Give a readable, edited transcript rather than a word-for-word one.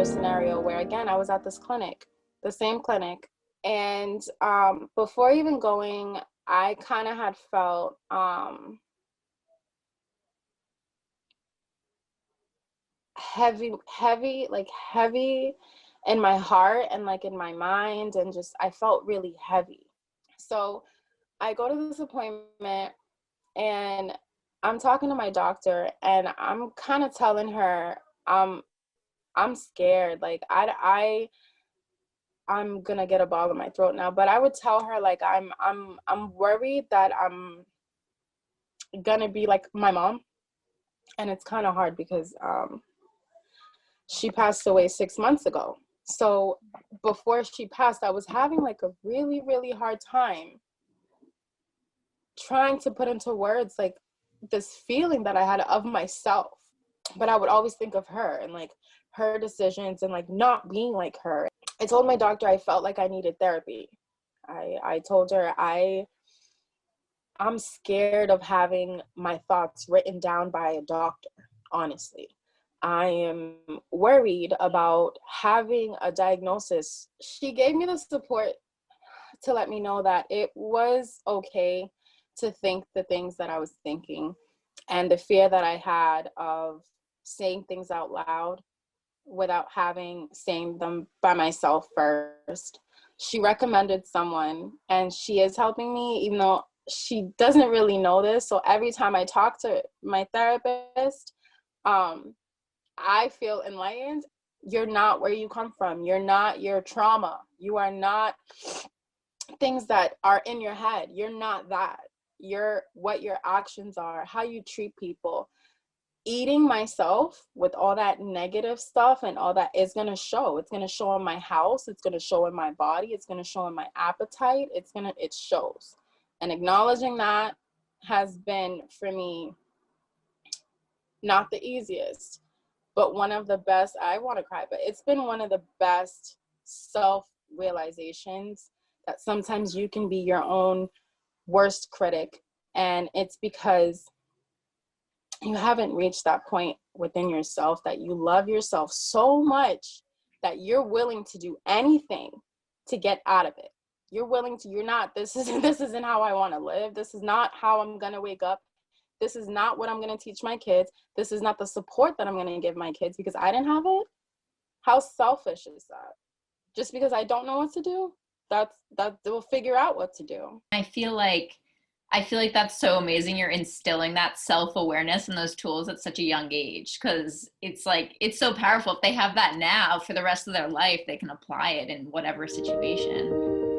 another scenario where, again, I was at this clinic, the same clinic. And before even going, I kind of had felt heavy in my heart and like in my mind, and just I felt really heavy. So I go to this appointment and I'm talking to my doctor, and I'm kind of telling her I'm scared. Like I'm gonna get a ball in my throat now. But I would tell her like I'm worried that I'm gonna be like my mom, and it's kind of hard because she passed away 6 months ago. So before she passed, I was having like a really, really hard time trying to put into words like this feeling that I had of myself. But I would always think of her and like her decisions and like not being like her. I told my doctor I felt like I needed therapy. I told her I'm scared of having my thoughts written down by a doctor, honestly. I am worried about having a diagnosis. She gave me the support to let me know that it was okay to think the things that I was thinking, and the fear that I had of saying things out loud without having saying them by myself first. She recommended someone, and she is helping me, even though she doesn't really know this. So every time I talk to my therapist, I feel enlightened. You're not where you come from. You're not your trauma. You are not things that are in your head. You're not that. You're what your actions are, how you treat people. Eating myself with all that negative stuff and all that is going to show. It's going to show in my house. It's going to show in my body. It's going to show in my appetite. It shows. And acknowledging that has been, for me, not the easiest, but one of the best. I want to cry, but it's been one of the best self realizations that sometimes you can be your own worst critic. And it's because you haven't reached that point within yourself that you love yourself so much that you're willing to do anything to get out of it. You're not, this isn't how I want to live. This is not how I'm going to wake up. This is not what I'm going to teach my kids. This is not the support that I'm going to give my kids because I didn't have it. How selfish is that? Just because I don't know what to do, that they'll figure out what to do. I feel like that's so amazing. You're instilling that self-awareness and those tools at such a young age, because it's like, it's so powerful. If they have that now for the rest of their life, they can apply it in whatever situation.